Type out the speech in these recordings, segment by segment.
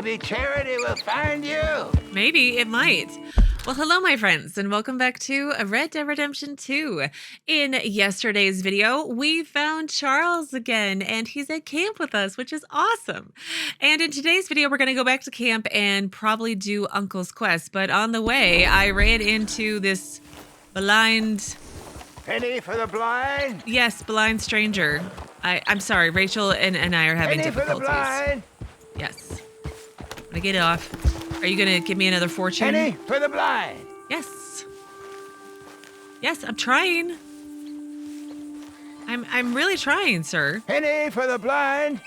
Maybe charity will find you. Maybe it might. Well, hello, my friends, and welcome back to Red Dead Redemption 2. In yesterday's video, we found Charles again, and he's at camp with us, which is awesome. And in today's video, we're going to go back to camp and probably do Uncle's quest. But on the way, I ran into this blind... Penny for the blind? Yes, blind stranger. I'm sorry, Rachel and I are having Penny difficulties. For the blind? Yes. I'm going to get it off. Are you going to give me another fortune? Penny for the blind. Yes. Yes, I'm trying. I'm really trying, sir. Penny for the blind.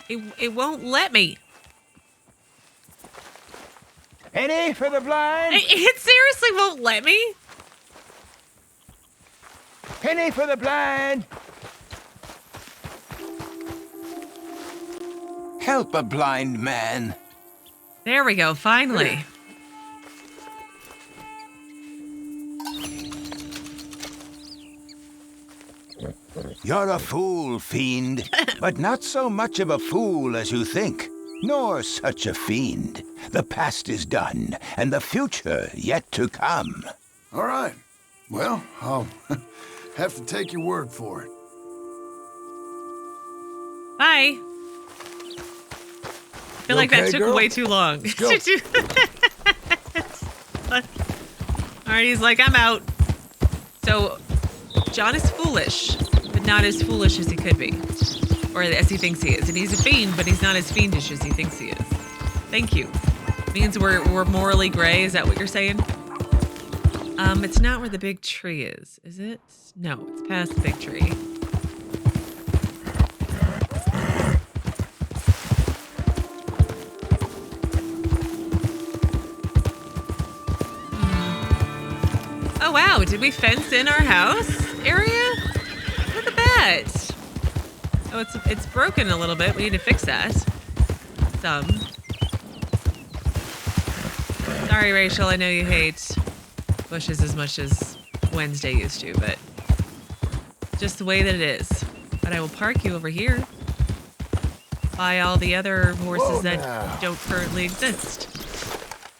It won't let me. Penny for the blind. It seriously won't let me. Penny for the blind. Help a blind man. There we go, finally. You're a fool, fiend, but not so much of a fool as you think, nor such a fiend. The past is done, and the future yet to come. All right. Well, I'll have to take your word for it. Bye. I feel like that took way too long. Go. All right, he's like, I'm out. So, John is foolish, but not as foolish as he could be. Or as he thinks he is. And he's a fiend, but he's not as fiendish as he thinks he is. Thank you. Means we're morally gray, is that what you're saying? It's not where the big tree is it? No, it's past the big tree. Oh, wow. Did we fence in our house area? Look at that. Oh, it's broken a little bit. We need to fix that. Some. Sorry, Rachel. I know you hate bushes as much as Wednesday used to, but just the way that it is. But I will park you over here by all the other horses that don't currently exist.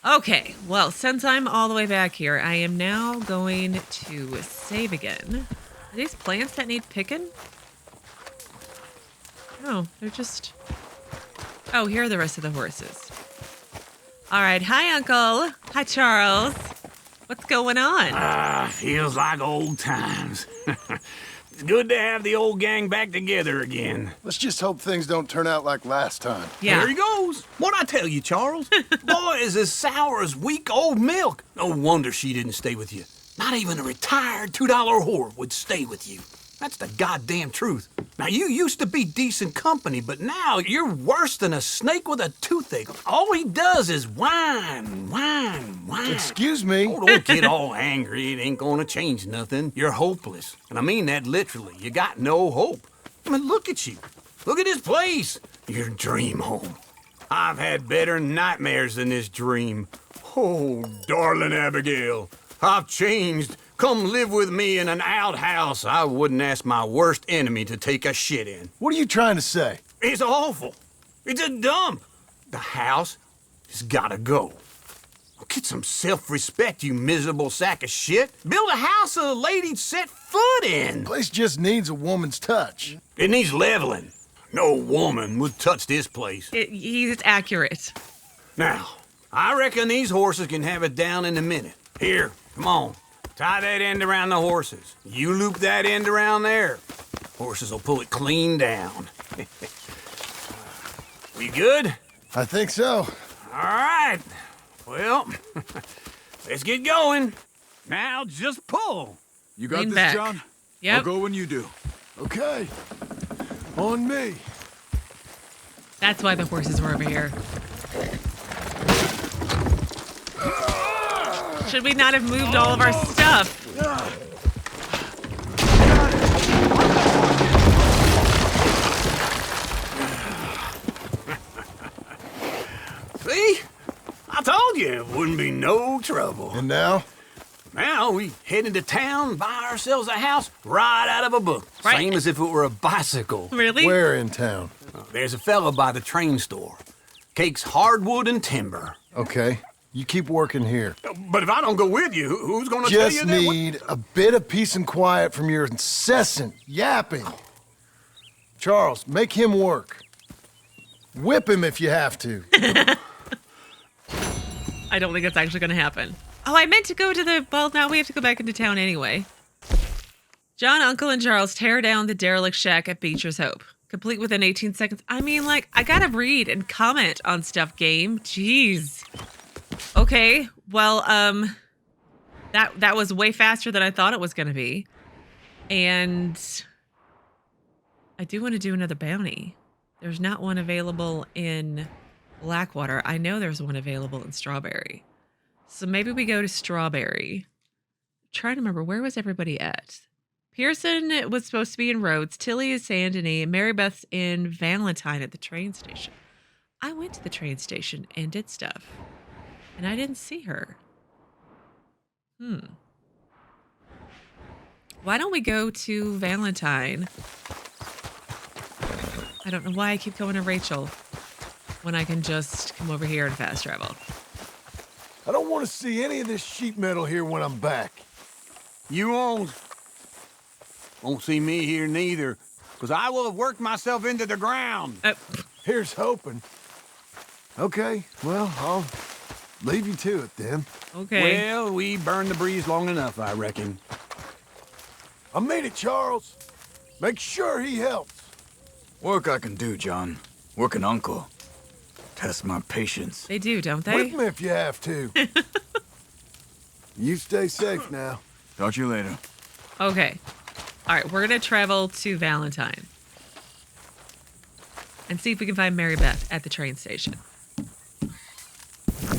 Okay, well, since I'm all the way back here, I am now going to save again. Are these plants that need picking? No, they're just... Oh, here are the rest of the horses. All right, hi, Uncle. Hi, Charles. What's going on? Feels like old times. It's good to have the old gang back together again. Let's just hope things don't turn out like last time. Yeah. There he goes. What'd I tell you, Charles? Boy is as sour as weak old milk. No wonder she didn't stay with you. Not even a retired $2 whore would stay with you. That's the goddamn truth. Now, you used to be decent company, but now you're worse than a snake with a toothache. All he does is whine. Excuse me? Oh, don't get all angry. It ain't gonna change nothing. You're hopeless. And I mean that literally. You got no hope. I mean, look at you. Look at this place. Your dream home. I've had better nightmares than this dream. Oh, darling Abigail, I've changed. Come live with me in an outhouse I wouldn't ask my worst enemy to take a shit in. What are you trying to say? It's awful. It's a dump. The house has gotta go. Get some self-respect, you miserable sack of shit. Build a house a lady'd set foot in. The place just needs a woman's touch. It needs leveling. No woman would touch this place. He's accurate. Now, I reckon these horses can have it down in a minute. Here, come on. Tie that end around the horses. You loop that end around there. Horses will pull it clean down. We good? I think so. All right. Well, let's get going. Now just pull. You got Lean this, back. John? Yep. I'll go when you do. Okay. On me. That's why the horses were over here. Should we not have moved all of our stuff? See? I told you it wouldn't be no trouble. And now? Now we head into town, buy ourselves a house right out of a book. Right. Same as if it were a bicycle. Really? Where in town? There's a fella by the train store. Cake's hardwood and timber. Okay, you keep working here. But if I don't go with you, who's gonna tell you Just that? need a bit of peace and quiet from your incessant yapping. Charles, make him work. Whip him if you have to. I don't think it's actually going to happen. Oh, I meant to go to the... Well, now we have to go back into town anyway. John, Uncle, and Charles tear down the derelict shack at Beecher's Hope. Complete within 18 seconds. I mean, like, I gotta read and comment on stuff, game. Jeez. Okay, well, that was way faster than I thought it was going to be. And I do want to do another bounty. There's not one available in Blackwater. I know there's one available in Strawberry. So maybe we go to Strawberry. I'm trying to remember, where was everybody at? Pearson was supposed to be in Rhodes. Tilly is Saint Denis. Mary-Beth's in Valentine at the train station. I went to the train station and did stuff. And I didn't see her. Why don't we go to Valentine? I don't know why I keep going to Rachel when I can just come over here and fast travel. I don't want to see any of this sheet metal here when I'm back. You won't see me here neither, because I will have worked myself into the ground. Here's hoping. Okay, well, I'll leave you to it then. Okay. Well, we burned the breeze long enough, I reckon. I made it, Charles. Make sure he helps. Work I can do, John. Work an uncle. Test my patience. They do, don't they? Whip him if you have to. You stay safe now. Talk to you later. Okay. All right, we're going to travel to Valentine. And see if we can find Mary-Beth at the train station.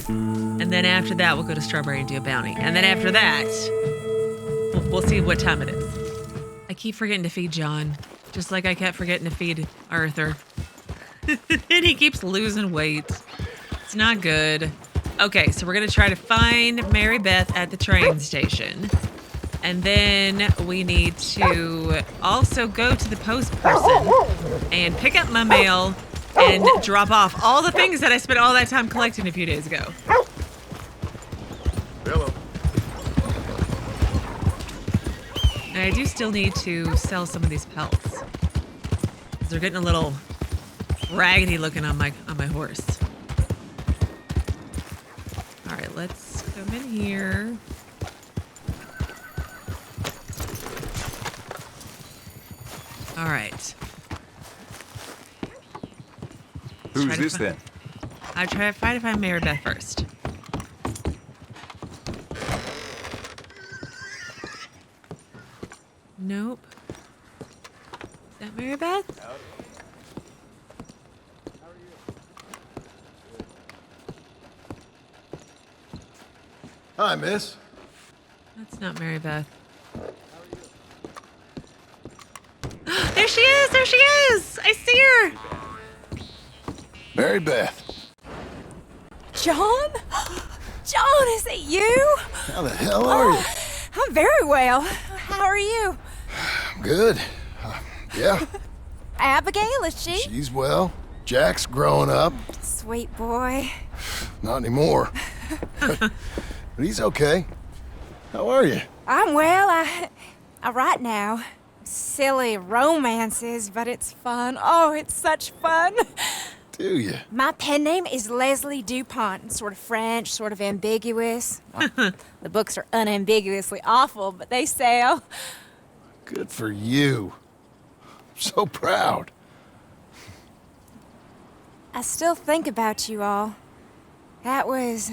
And then after that, we'll go to Strawberry and do a bounty. And then after that, we'll see what time it is. I keep forgetting to feed John. Just like I kept forgetting to feed Arthur. And he keeps losing weight. It's not good. Okay, so we're going to try to find Mary-Beth at the train station. And then we need to also go to the post person and pick up my mail and drop off all the things that I spent all that time collecting a few days ago. Hello. And I do still need to sell some of these pelts. They're getting a little raggedy looking on my horse. All right, let's come in here. All right. Who's this then? I'll try to find Mary-Beth first. Nope. Is that Mary-Beth? Hi, miss. That's not Mary-Beth. There she is! There she is! I see her! Mary-Beth. John? John, is it you? How the hell are you? I'm very well. How are you? Good. Yeah, Abigail, is she? she's well. Jack's growing up. Sweet boy. Not anymore. But he's okay. How are you? I'm well. I write now. Silly romances, but it's fun. Oh, it's such fun. Do you? My pen name is Leslie Dupont. It's sort of French, sort of ambiguous. Well, the books are unambiguously awful, but they sell. Good for you. I'm so proud. I still think about you all. That was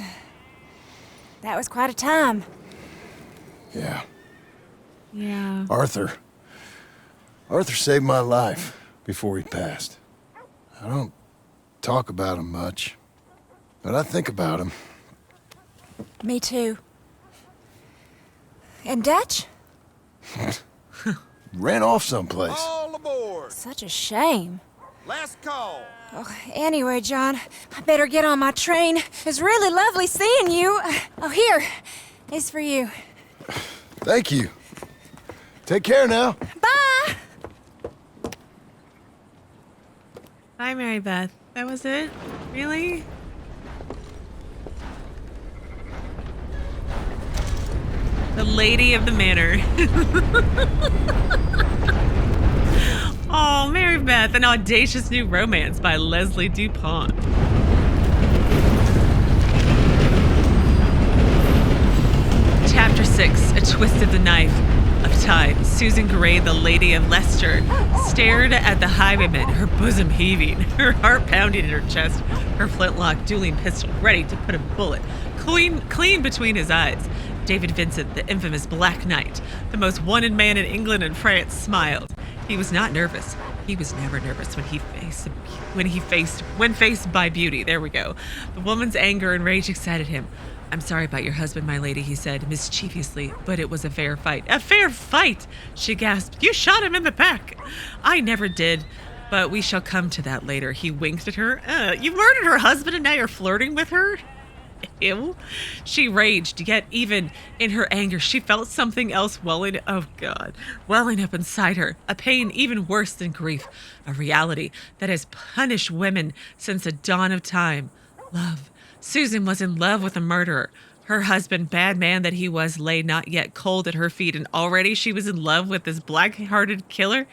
quite a time. Yeah. Yeah. Arthur saved my life before he passed. I don't talk about him much, but I think about him. Me too. And Dutch? Ran off someplace. All aboard! Such a shame. Last call! Oh, anyway, John, I better get on my train. It's really lovely seeing you. Oh, here. It's for you. Thank you. Take care now. Bye! Bye, Mary-Beth. That was it? Really? The lady of the manor. Oh, Mary-Beth, an audacious new romance by Leslie Dupont. Chapter 6, A Twist of the Knife of Time. Susan Gray, the Lady of Leicester, stared at the highwayman, her bosom heaving, her heart pounding in her chest, her flintlock dueling pistol ready to put a bullet clean between his eyes. David Vincent, the infamous Black Knight, the most wanted man in England and France, smiled. He was not nervous. He was never nervous when faced by beauty. There we go. The woman's anger and rage excited him. I'm sorry about your husband, my lady, he said mischievously, but it was a fair fight. A fair fight, she gasped. You shot him in the back. I never did, but we shall come to that later. He winked at her. You murdered her husband and now you're flirting with her? Ew. She raged, yet even in her anger, she felt something else welling up inside her. A pain even worse than grief. A reality that has punished women since the dawn of time. Love. Susan was in love with a murderer. Her husband, bad man that he was, lay not yet cold at her feet, and already she was in love with this black-hearted killer?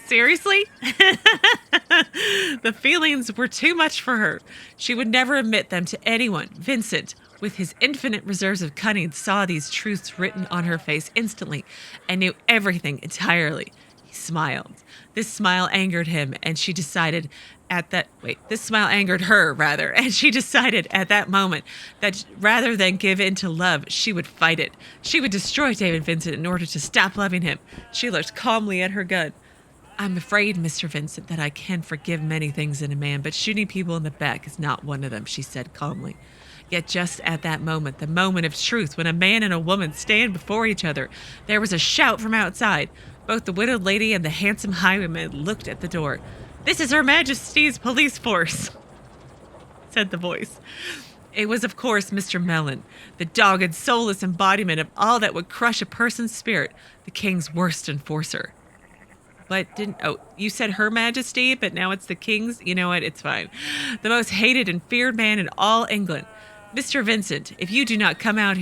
Seriously? The feelings were too much for her. She would never admit them to anyone. Vincent, with his infinite reserves of cunning, saw these truths written on her face instantly and knew everything entirely. He smiled. This smile angered him, and she decided this smile angered her, rather, and she decided at that moment that rather than give in to love, she would fight it. She would destroy David Vincent in order to stop loving him. She looked calmly at her gun. I'm afraid, Mr. Vincent, that I can forgive many things in a man, but shooting people in the back is not one of them, she said calmly. Yet just at that moment, the moment of truth, when a man and a woman stand before each other, there was a shout from outside. Both the widowed lady and the handsome highwayman looked at the door. This is Her Majesty's police force, said the voice. It was, of course, Mr. Mellon, the dogged, soulless embodiment of all that would crush a person's spirit, the king's worst enforcer. But you said Her Majesty, but now it's the King's? You know what? It's fine. The most hated and feared man in all England. Mr. Vincent, if you do not come out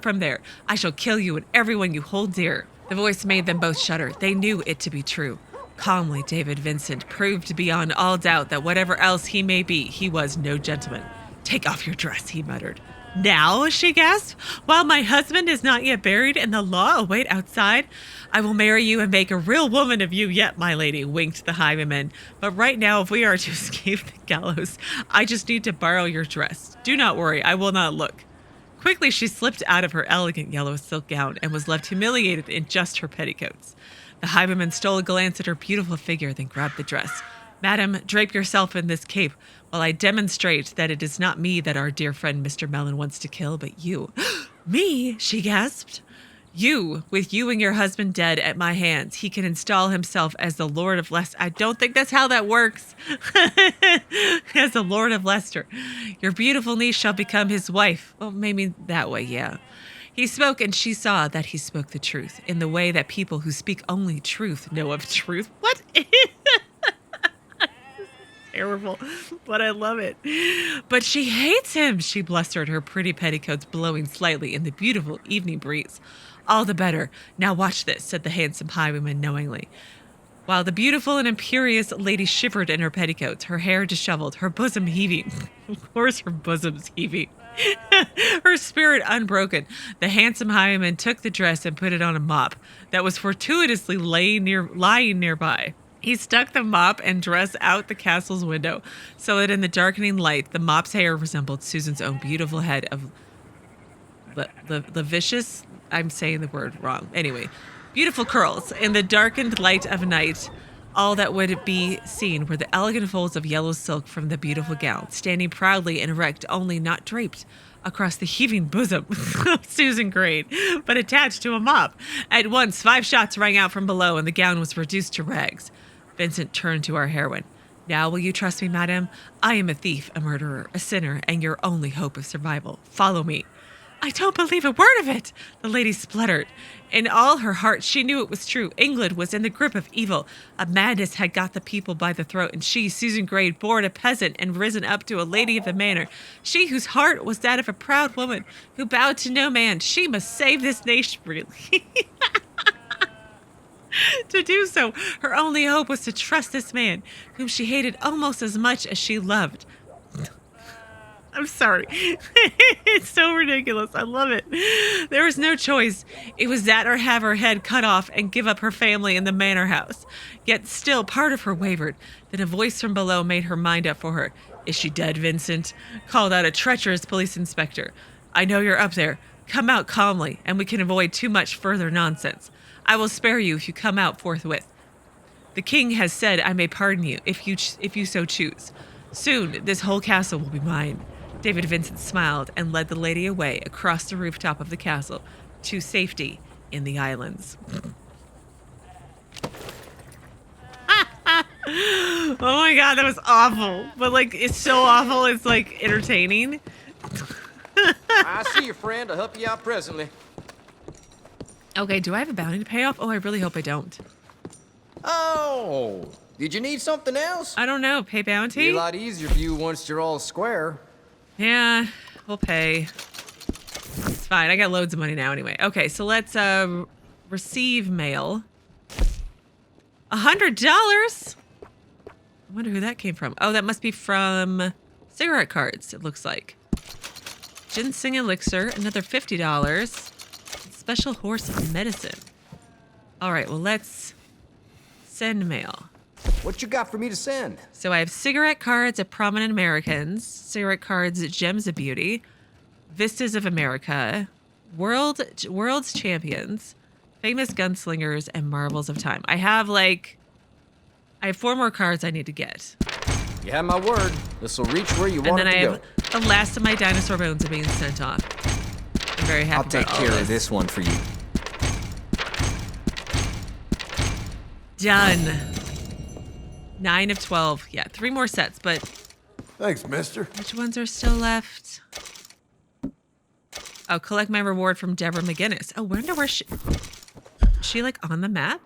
from there, I shall kill you and everyone you hold dear. The voice made them both shudder. They knew it to be true. Calmly, David Vincent proved beyond all doubt that whatever else he may be, he was no gentleman. Take off your dress, he muttered. Now, she gasped, while my husband is not yet buried and the law await outside, I will marry you and make a real woman of you yet, my lady, winked the highwayman. But right now, if we are to escape the gallows, I just need to borrow your dress. Do not worry, I will not look. Quickly, she slipped out of her elegant yellow silk gown and was left humiliated in just her petticoats. The highwayman stole a glance at her beautiful figure, then grabbed the dress. Madam, drape yourself in this cape while I demonstrate that it is not me that our dear friend Mr. Mellon wants to kill, but you. Me? She gasped. You, with you and your husband dead at my hands, he can install himself as the Lord of Leicester. I don't think that's how that works. As the Lord of Leicester. Your beautiful niece shall become his wife. Well, maybe that way, yeah. He spoke, and she saw that he spoke the truth, in the way that people who speak only truth know of truth. What? Terrible, but I love it. But she hates him, she blustered, her pretty petticoats blowing slightly in the beautiful evening breeze. All the better. Now watch this, said the handsome highwayman knowingly. While the beautiful and imperious lady shivered in her petticoats, her hair disheveled, her bosom heaving. Of course her bosom's heaving. Her spirit unbroken, the handsome highwayman took the dress and put it on a mop that was fortuitously lying nearby. He stuck the mop and dress out the castle's window so that in the darkening light, the mop's hair resembled Susan's own beautiful head of lavicious. I'm saying the word wrong. Anyway, beautiful curls. In the darkened light of night, all that would be seen were the elegant folds of yellow silk from the beautiful gown, standing proudly and erect, only not draped across the heaving bosom of Susan Gray, but attached to a mop. At once, 5 shots rang out from below, and the gown was reduced to rags. Vincent turned to our heroine. Now will you trust me, madam? I am a thief, a murderer, a sinner, and your only hope of survival. Follow me. I don't believe a word of it, the lady spluttered. In all her heart, she knew it was true. England was in the grip of evil. A madness had got the people by the throat, and she, Susan Gray, born a peasant and risen up to a lady of the manor, she whose heart was that of a proud woman who bowed to no man, she must save this nation, really. To do so, her only hope was to trust this man, whom she hated almost as much as she loved. I'm sorry. It's so ridiculous. I love it. There was no choice. It was that or have her head cut off and give up her family in the manor house. Yet still part of her wavered. Then a voice from below made her mind up for her. Is she dead, Vincent? Called out a treacherous police inspector. I know you're up there. Come out calmly, and we can avoid too much further nonsense. I will spare you if you come out forthwith. The king has said I may pardon you if you so choose. Soon this whole castle will be mine. David Vincent smiled and led the lady away across the rooftop of the castle to safety in the islands. Oh my God, that was awful. But like, it's so awful, it's like entertaining. I see your friend. I'll help you out presently. Okay, do I have a bounty to pay off? Oh, I really hope I don't. Oh, did you need something else? I don't know. Pay bounty? Be a lot easier for you once you're all square. Yeah, we'll pay. It's fine. I got loads of money now anyway. Okay, so let's receive mail. $100? I wonder who that came from. Oh, that must be from cigarette cards, it looks like. Ginseng elixir, another $50. Special horse medicine. All right, well, let's send mail. What you got for me to send? So I have cigarette cards of prominent Americans, cigarette cards at Gems of Beauty, Vistas of America, World's Champions, Famous Gunslingers, and Marvels of Time. I have 4 more cards I need to get. You have my word. This will reach where you want it to go. And then I have the last of my dinosaur bones are being sent off. I'm very happy I'll take about all care of this one for you. Done. 9 of 12. Yeah, 3 more sets, but Thanks, mister. which ones are still left? Oh, collect my reward from Deborah McGinnis. Oh, wonder where is she like on the map?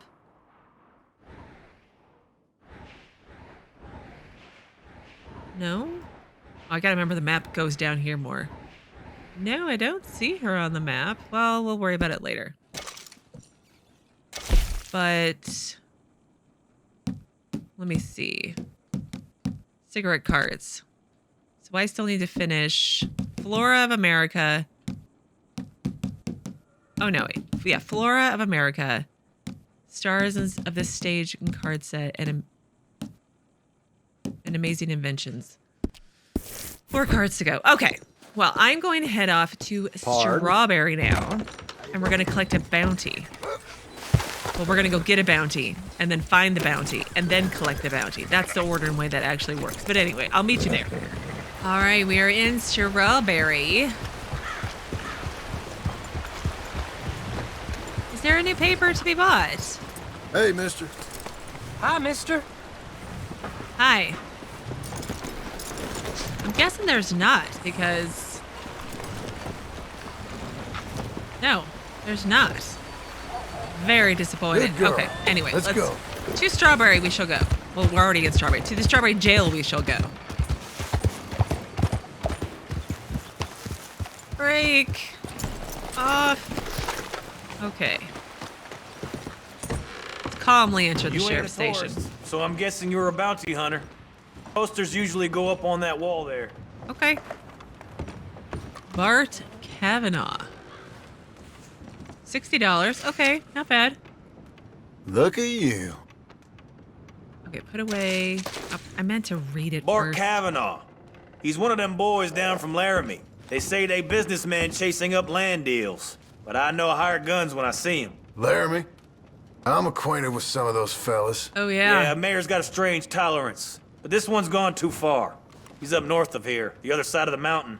No? Oh, I gotta remember the map goes down here more. No, I don't see her on the map. Well, we'll worry about it later. But let me see. Cigarette cards. So I still need to finish Flora of America. Oh, no, wait. Yeah, Flora of America. Stars of this stage and card set and Amazing Inventions. 4 cards to go. Okay. Well, I'm going to head off to Strawberry now. And we're going to collect a bounty. Well, we're going to go get a bounty and then find the bounty and then collect the bounty. That's the order and way that actually works. But anyway, I'll meet you there. All right, we are in Strawberry. Is there any paper to be bought? Hey, mister. Hi, mister. Hi. I'm guessing there's not because... No, there's not. Very disappointed. Good girl. Okay, anyway, Let's go. To Strawberry we shall go. Well, we're already in Strawberry. To the Strawberry jail we shall go. Break. Off. Okay. Let's calmly enter the sheriff's station. So I'm guessing you're a bounty hunter. Posters usually go up on that wall there. Okay. Bart Cavanaugh. $60. Okay, not bad. Look at you. Okay, put away. Oh, I meant to read it Bart first. Cavanaugh. He's one of them boys down from Laramie. They say they businessmen chasing up land deals. But I know hired guns when I see them. Laramie? I'm acquainted with some of those fellas. Oh, yeah. Yeah, Mayor's got a strange tolerance. But this one's gone too far. He's up north of here, the other side of the mountain.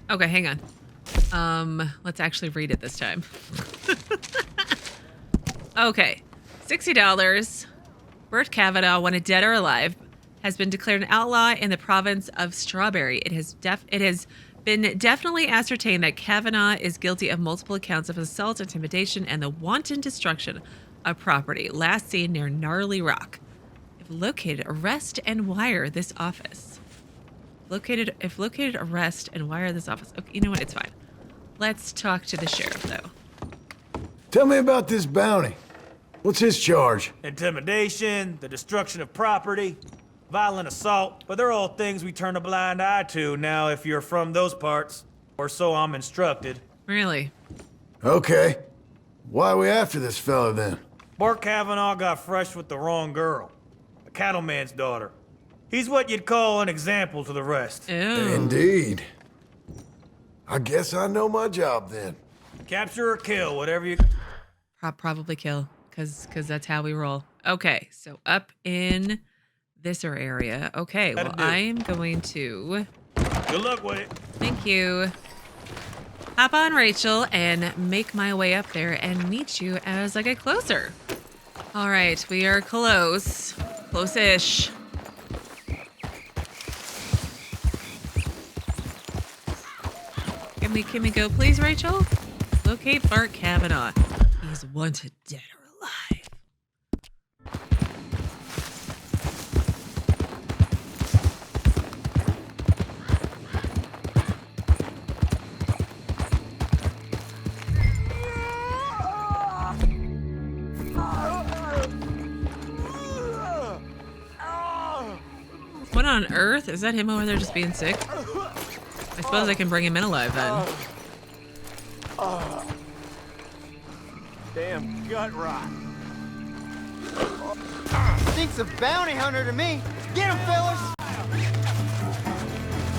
Okay, hang on. Let's actually read it this time. Okay. $60. Bert Cavanaugh, wanted dead or alive, has been declared an outlaw in the province of Strawberry. It has Been definitely ascertained that Cavanaugh is guilty of multiple counts of assault, intimidation, and the wanton destruction of property. Last seen near Gnarly Rock. If located, arrest and wire this office. If located, arrest and wire this office. Okay, you know what? It's fine. Let's talk to the sheriff, though. Tell me about this bounty. What's his charge? Intimidation, the destruction of property, violent assault, but they're all things we turn a blind eye to now if you're from those parts, or so I'm instructed. Really? Okay. Why are we after this fella then? Bart Cavanaugh got fresh with the wrong girl, a cattleman's daughter. He's what you'd call an example to the rest. Ew. Indeed. I guess I know my job then. Capture or kill, whatever you... Probably kill, because that's how we roll. Okay, so up in this area. Okay, well, I'm going to... Good luck with it. Thank you. Hop on, Rachel, and make my way up there and meet you as I get closer. All right, we are close. Close-ish. Can we go, please, Rachel? Locate Bart Cavanaugh. He's wanted dead or alive. What on earth? Is that him over there just being sick? I suppose I can bring him in alive then. Damn gut rot. Stinks of bounty hunter to me. Get him, fellas.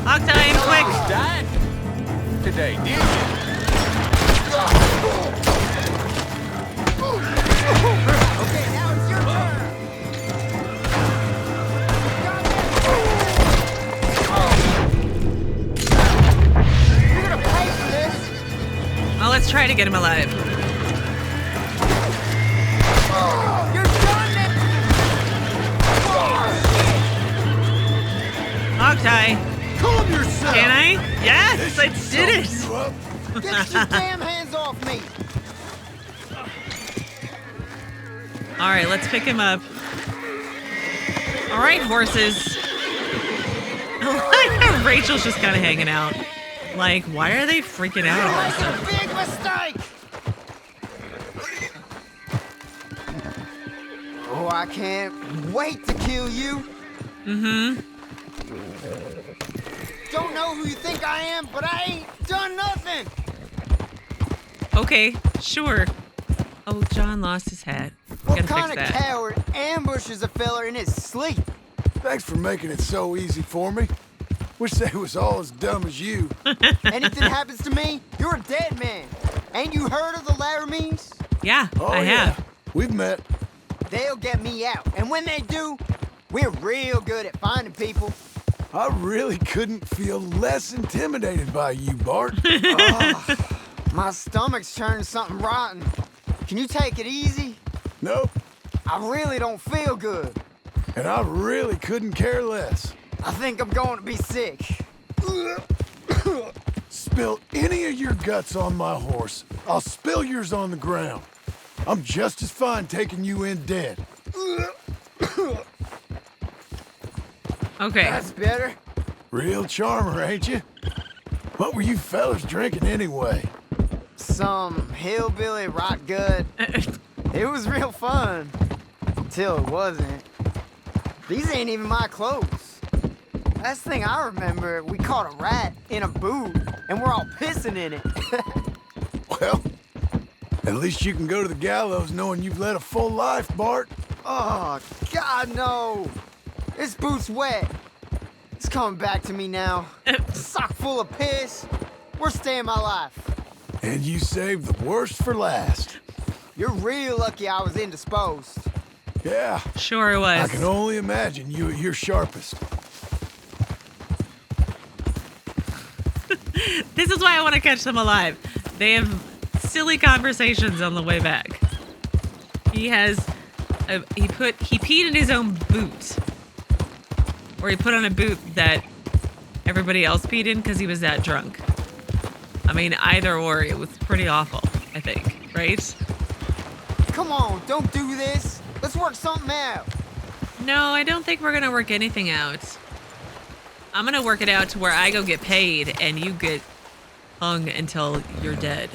Hog time, quick! Died today, did you? Okay, now it's your turn. You're gonna pay for this. Oh, let's try to get him alive. You're done, man. Hog tie. Calm yourself! Can I? Yes, I did it. Get your damn hands off me. All right, let's pick him up. All right, horses. I like how Rachel's just kind of hanging out. Like, why are they freaking out all of a sudden? Big mistake. Oh, I can't wait to kill you. Mm-hmm. Don't know who you think I am, but I ain't done nothing. Okay, sure. Oh, John lost his hat. What Gotta kind of fix that. coward ambushes a feller in his sleep? Thanks for making it so easy for me. Wish they was all as dumb as you. Anything happens to me, you're a dead man. Ain't you heard of the Laramies? Yeah, Oh, I yeah. have. We've met. They'll get me out, and when they do, we're real good at finding people. I really couldn't feel less intimidated by you, Bart. My stomach's turned something rotten. Can you take it easy? Nope. I really don't feel good. And I really couldn't care less. I think I'm going to be sick. Spill any of your guts on my horse, I'll spill yours on the ground. I'm just as fine taking you in dead. Okay. That's better. Real charmer, ain't you? What were you fellas drinking anyway? Some hillbilly rot gut. It was real fun. Until it wasn't. These ain't even my clothes. Last thing I remember, we caught a rat in a boot, and we're all pissing in it. Well, at least you can go to the gallows knowing you've led a full life, Bart. Oh, God, no. This boot's wet. It's coming back to me now. Sock full of piss. Worst day of my life. And you saved the worst for last. You're real lucky I was indisposed. Yeah, Sure it I was. can only imagine you at your sharpest. This is why I want to catch them alive. They have silly conversations on the way back. He peed in his own boot. Or he put on a boot that everybody else peed in because he was that drunk. I mean, either or, it was pretty awful, I think, right? Come on, don't do this. Let's work something out. No, I don't think we're gonna work anything out. I'm gonna work it out to where I go get paid and you get hung until you're dead.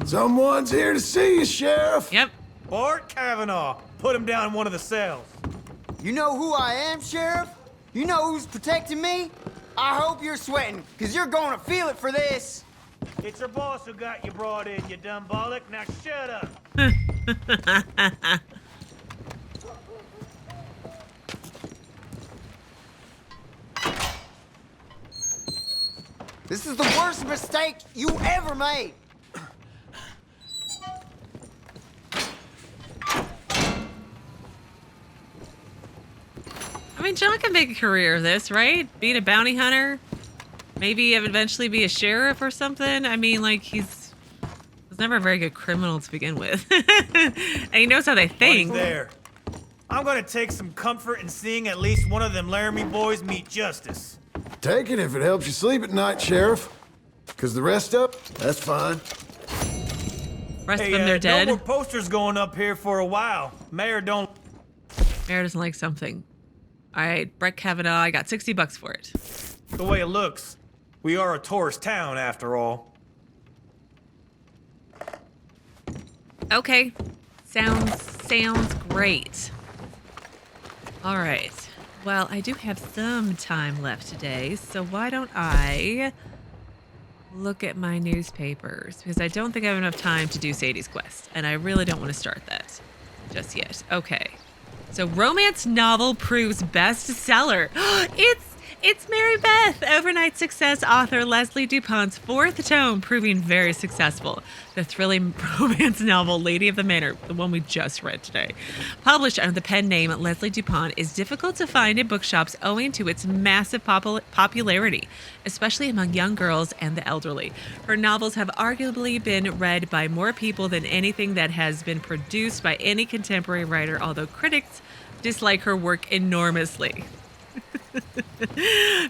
Someone's here to see you, Sheriff. Yep. Bart Cavanaugh. Put him down in one of the cells. You know who I am, Sheriff? You know who's protecting me? I hope you're sweating, because you're going to feel it for this. It's your boss who got you brought in, you dumb bollock. Now shut up. This is the worst mistake you ever made. I mean, John can make a career of this, right? Being a bounty hunter. Maybe eventually be a sheriff or something. I mean, like, he was never a very good criminal to begin with. And he knows how they think. Buddy's there. I'm gonna take some comfort in seeing at least one of them Laramie boys meet justice. Take it if it helps you sleep at night, Sheriff. Because the rest up, that's fine. Rest of them, they're dead. No more posters going up here for a while. Mayor don't... Mayor doesn't like something. All right, Brett Cavanaugh, I got $60 for it. The way it looks. We are a tourist town, after all. Okay, sounds great. All right, well, I do have some time left today, so why don't I look at my newspapers? Because I don't think I have enough time to do Sadie's quest, and I really don't want to start that just yet. Okay, so romance novel proves bestseller. It's Mary-Beth, overnight success author Leslie Dupont's fourth tome, proving very successful. The thrilling romance novel Lady of the Manor, the one we just read today, published under the pen name Leslie Dupont, is difficult to find in bookshops owing to its massive popularity, especially among young girls and the elderly. Her novels have arguably been read by more people than anything that has been produced by any contemporary writer, although critics dislike her work enormously.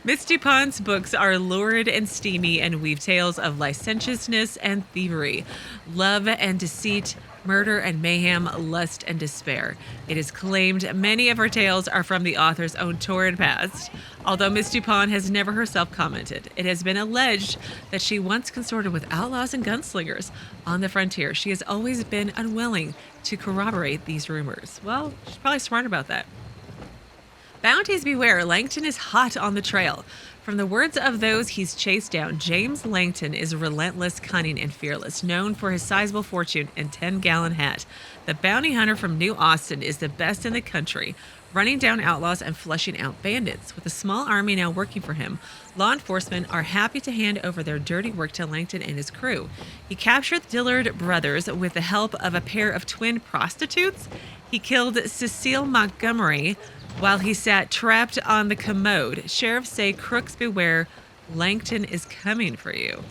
Miss Dupont's books are lurid and steamy and weave tales of licentiousness and thievery, love and deceit, murder and mayhem, lust and despair. It is claimed many of her tales are from the author's own torrid past, although Miss Dupont has never herself commented. It has been alleged that she once consorted with outlaws and gunslingers on the frontier. She has always been unwilling to corroborate these rumors. Well, she's probably smart about that. Bounties beware, Langton is hot on the trail. From the words of those he's chased down, James Langton is relentless, cunning, and fearless, known for his sizable fortune and 10-gallon hat. The bounty hunter from New Austin is the best in the country, running down outlaws and flushing out bandits. With a small army now working for him, law enforcement are happy to hand over their dirty work to Langton and his crew. He captured the Dillard brothers with the help of a pair of twin prostitutes. He killed Cecile Montgomery while he sat trapped on the commode. Sheriffs say crooks beware, Langton is coming for you.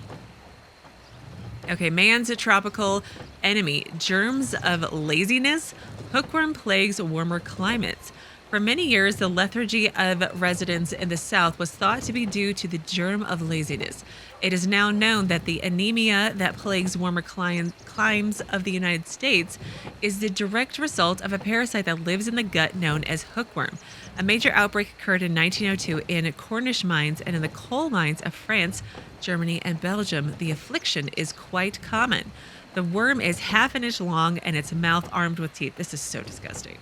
Okay, man's a tropical enemy. Germs of laziness. Hookworm plagues warmer climates. For many years, the lethargy of residents in the South was thought to be due to the germ of laziness. It is now known that the anemia that plagues warmer climes of the United States is the direct result of a parasite that lives in the gut known as hookworm. A major outbreak occurred in 1902 in Cornish mines and in the coal mines of France, Germany, and Belgium. The affliction is quite common. The worm is half an inch long and its mouth armed with teeth. This is so disgusting.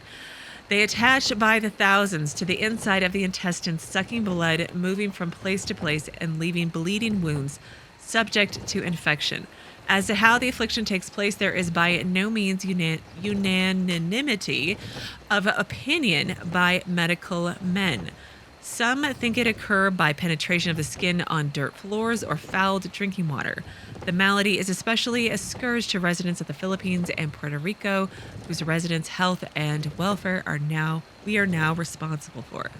They attach by the thousands to the inside of the intestines, sucking blood, moving from place to place, and leaving bleeding wounds subject to infection. As to how the affliction takes place, there is by no means unanimity of opinion by medical men. Some think it occurs by penetration of the skin on dirt floors or fouled drinking water. The malady is especially a scourge to residents of the Philippines and Puerto Rico, whose residents' health and welfare we are now responsible for.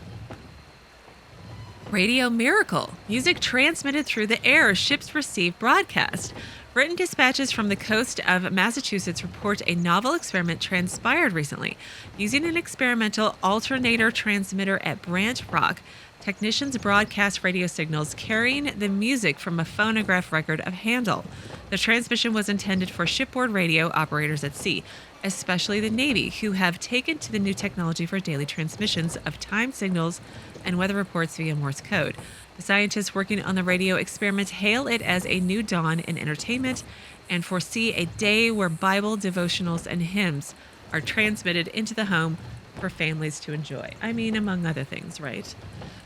Radio Miracle. Music transmitted through the air. Ships receive broadcast. Written dispatches from the coast of Massachusetts report a novel experiment transpired recently. Using an experimental alternator transmitter at Branch Rock, technicians broadcast radio signals carrying the music from a phonograph record of Handel. The transmission was intended for shipboard radio operators at sea, especially the Navy, who have taken to the new technology for daily transmissions of time signals and weather reports via Morse code. The scientists working on the radio experiment hail it as a new dawn in entertainment and foresee a day where Bible devotionals and hymns are transmitted into the home for families to enjoy. I mean, among other things, right?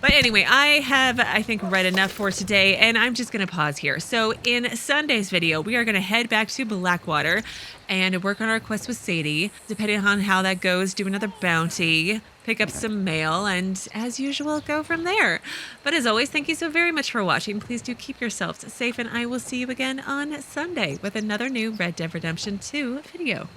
But anyway, I have, I think, read enough for today, and I'm just going to pause here. So in Sunday's video, we are going to head back to Blackwater and work on our quest with Sadie. Depending on how that goes, do another bounty, pick up some mail, and as usual, go from there. But as always, thank you so very much for watching. Please do keep yourselves safe, and I will see you again on Sunday with another new Red Dead Redemption 2 video.